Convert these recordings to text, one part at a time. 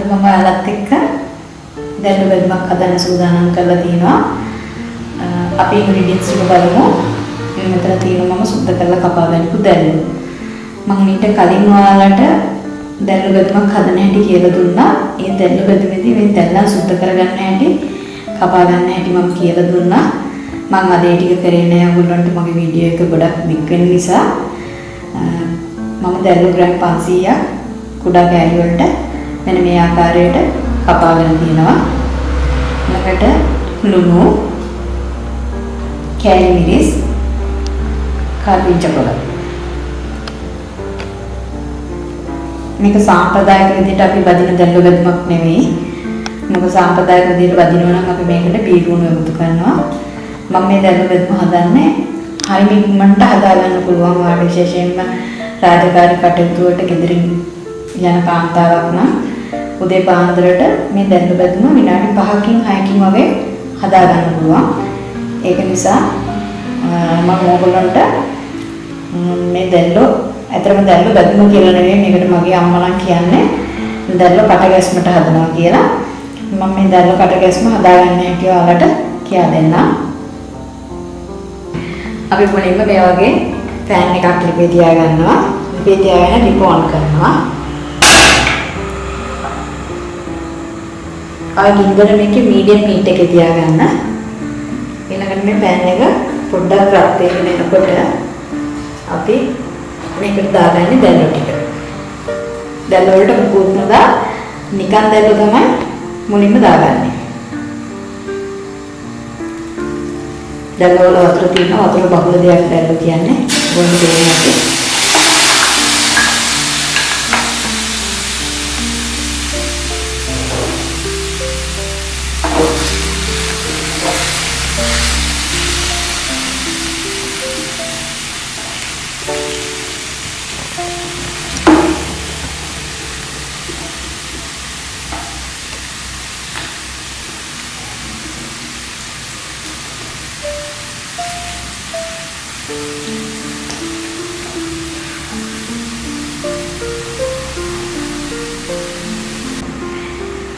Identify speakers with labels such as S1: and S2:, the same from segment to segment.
S1: මම ඔයාලත් එක්ක දැන් බෙදමක් හදන්න සූදානම් කරලා තිනවා. අපි ඉන්ග්‍රීඩියන්ට්ස් ටික බලමු. මෙතන තියෙනවා මම සුද්ධ කරලා කපා ගන්නපු දැල්ලු. මම ඊට කලින් ඔයාලට දැල්ලු බෙදමක් හදන හැටි කියලා දුන්නා. ඒ දැල්ලු බෙදමේදී මේ දැල්ලන් සුද්ධ කරගන්න හැටි, කපා ගන්න හැටි මම කියලා දුන්නා. මම අද ඒ ටික කරේ නෑ. ඔයගොල්ලන්ට මගේ වීඩියෝ එක ගොඩක් බිග් වෙන නිසා මම දැල්ලු ග්‍රෑම් 500ක් කුඩා කෑලි වලට මෙන්න මේ ආකාරයට කපාගෙන තියෙනවා. ඊළඟට ලුණු, කෑලි මිරිස්, කාපිංච පොළ. මේක සාම්ප්‍රදායික විදිහට අපි වදින දැල්ලු බෙදමක් නෙවෙයි. මොකද සාම්ප්‍රදායික විදිහට වදිනවා නම් අපි මේකට පීරුණු එකතු කරනවා. මම මේ දැල්ලු බෙදම හදන්නේ හරිම ඉක්මනට හදා ගන්න පුළුවන් වාට විශේෂයෙන්ම රාජකාරී කටයුතු වලට ගෙදරින් යන කාන්තාවක් නම් උදේ පාන්දරට මේ දැල්ලු බෙදම විනාඩි 5කින් 6කින් වගේ හදා ගන්න පුළුවන්. ඒක නිසා මම ඕගොල්ලන්ට මේ දැල්ලු ඇත්තටම දැල්ලු බෙදම කියලා නෙවෙයි මේකට මගේ අම්මා නම් කියන්නේ දැල්ලු කටගැස්මට හදනවා කියලා. මම මේ දැල්ලු කටගැස්ම හදාගන්න හැටි ඔයාලට කියා දෙන්නම්. අපි මුලින්ම මේ වගේ පෑන් එකක් ලිපේ තියා ගන්නවා. ලිපේ තියාගෙන ලිප ඔන් කරනවා. ආ ගින්දර මේකේ මීඩියම් හීට් එකේ තියා ගන්න. ඊළඟට මේ පෑන් එක පොඩ්ඩක් රත් වෙගෙන එනකොට අපි මේකට දාගන්නේ දැල්ලු ටික. දැල්ලු වලට මුකුත් නදා නිකන් දැල්ලු තමයි මුලින්ම දාගන්නේ. දැල්ලු වල වතුර තියෙනවා. වතුර බහුල දෙයක් දැල්ලු කියන්නේ. බොන්න දෙන්නේ නැති.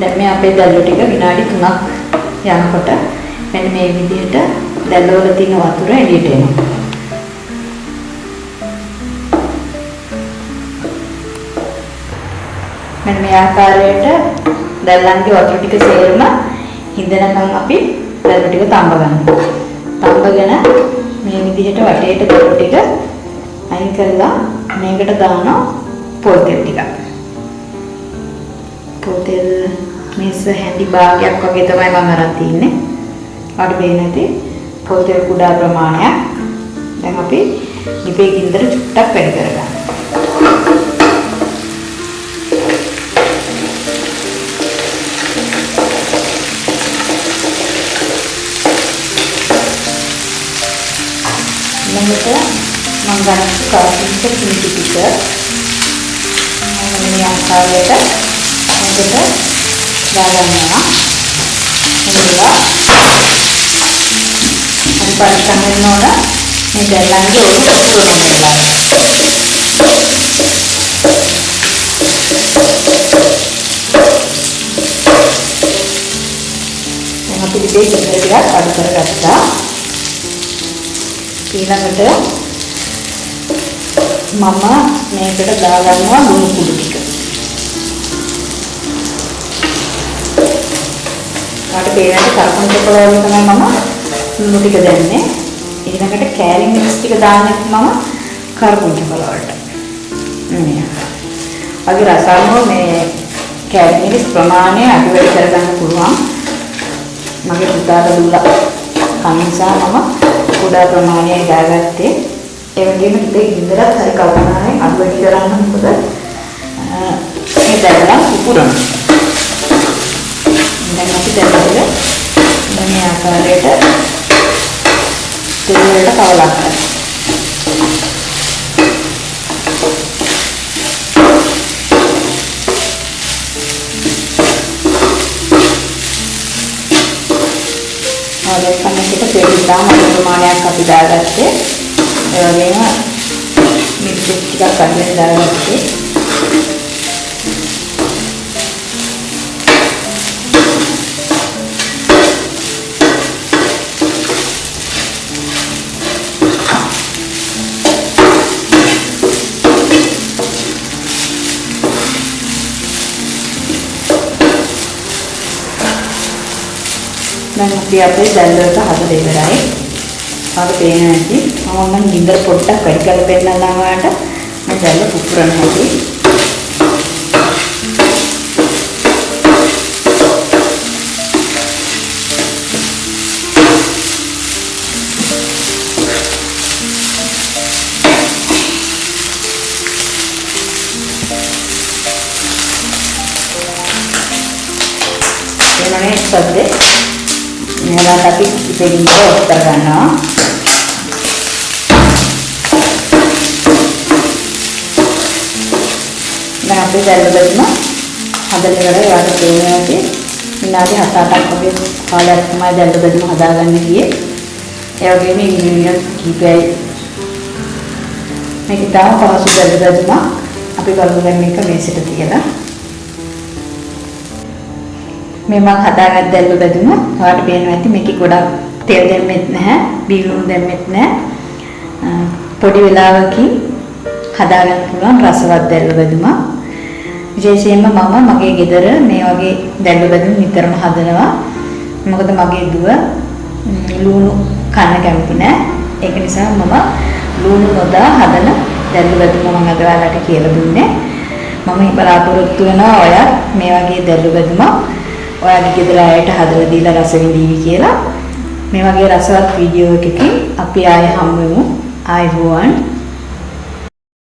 S1: දැන් මේ අපේ දැල්ලු ටික විනාඩි 3ක් යනකොට මෙන්න මේ විදිහට දැල්ලු වල තියෙන වතුර එළියට එනවා. මෙන්න මේ ආකාරයට දැල්ලන්ගේ වතුර ටික සේරම හිඳනකම් අපි දැල්ලු ටික තඹ ගන්නවා. තඹගෙන මේ විදිහට වටේට දැල්ලු ටික අයින් කරලා මේකට දානවා පොල් තෙල් ටිකක්. පොල් තෙල් මේස හැන්ඩි භාගයක් වගේ තමයි මම අරන් තින්නේ. අර මේ නැති පොල් තෙල් කුඩා ප්‍රමාණයක්. දැන් අපි ලිපේ ගින්දර චුට්ටක් වැඩි කරගන්න. ඊළඟට මම ගන්න කාපිංච කිංචි ටික මේ ආකාරයට මේකට දාගන්නවා. එනවා. හරි පරිස්සම් වෙන්න ඕන. මේ දැල්ලන්ගේ ඔලු පුරවන්න වෙලා. දැන් අපි දෙකේ ටිකක් අඩු කරගත්තා. ඊළඟට මම මේකට දාගන්නවා ලුණු කුඩු ටික. ආට පේනට කරපොන් චොකෝලේට් තමයි මම ලුණු ටික දැම්මේ. ඊළඟට කෑලි මික්ස් ටික දාන්නේ මම කරපොන් චොකෝලේට්. මේ. අගේ රසායනෝ මේ කෑලි මික්ස් ප්‍රමාණය අඩු වැඩි කරගන්න පුළුවන්. මගේ පුතාට දුන්නා. කනිසා මම කුඩා ප්‍රමාණයක් දාගත්තේ. ඒ වගේම ටිකේ ඉඳලා හරි කවුනානේ අඩු වැඩි කරන්න මොකද මේ දැල්ලන් උපුරන. දැන් අපි දැල්ලේ මේ ආකාරයට තෙල් වලට කවලා ගන්නවා. කන්නේකට තෙල් දාම ප්‍රමාණයක් අපි දාගත්තේ. ඒ වගේම මිරිස් ටිකක් අඩුවෙන් දාගත්තේ. ඉතින් අපේ දැල්ල එක හදලා ඉවරයි. ඔයාලට පේන ඇති. මම නම් ගින්දර පොඩ්ඩක් වැඩි කරලා පෙන්නන්නම් ඔයාලට. මම දැල්ල පුපුරන හැටි. එනනේ සද්දේ මේකට අපි ඉතින් ඔෆ් කරගන්නවා. දැන් අපි දැල්ලුවම හදලා ඉවරයි. යාට තේරෙන්නේ විනාඩි 7-8ක් වගේ කාලයක් තමයි දැල්ලුවම හදාගන්න ගියේ. ඒ වගේම ඉන්ග්‍රීඩියන්ට් කීපයයි මේක තාම පහසු දැල්ලුවම අපි බලමු දැන් මේක මේසෙට තියලා. මේ මම හදාගත්ත දැල්ල බැදුම ඔයාලට පේනවා ඇති මේකේ ගොඩක් තෙල් දැම්මෙත් නැහැ, බීලුණු දැම්මෙත් නැහැ. පොඩි වෙලාවකින් හදාගන්න පුළුවන් රසවත් දැල්ල බැදුම. විශේෂයෙන්ම මම මගේ ගෙදර මේ වගේ දැල්ල බැදුම් නිතරම හදනවා. මොකද මගේ දුව ලුණු කන්න කැමති නැහැ. ඒක නිසා මම ලුණු නොදා හදන දැල්ල බැදුම මම අද ඔයාලට කියලා දුන්නේ. මම බලාපොරොත්තු වෙනවා ඔයත් මේ වගේ දැල්ල බැදුම ඔයාලගේ ගෙදර අයට හදලා දීලා රස විඳීවි කියලා. මේ වගේ රසවත් වීඩියෝ එකකින් අපි ආයෙ හමු වෙමු. ආයෙත්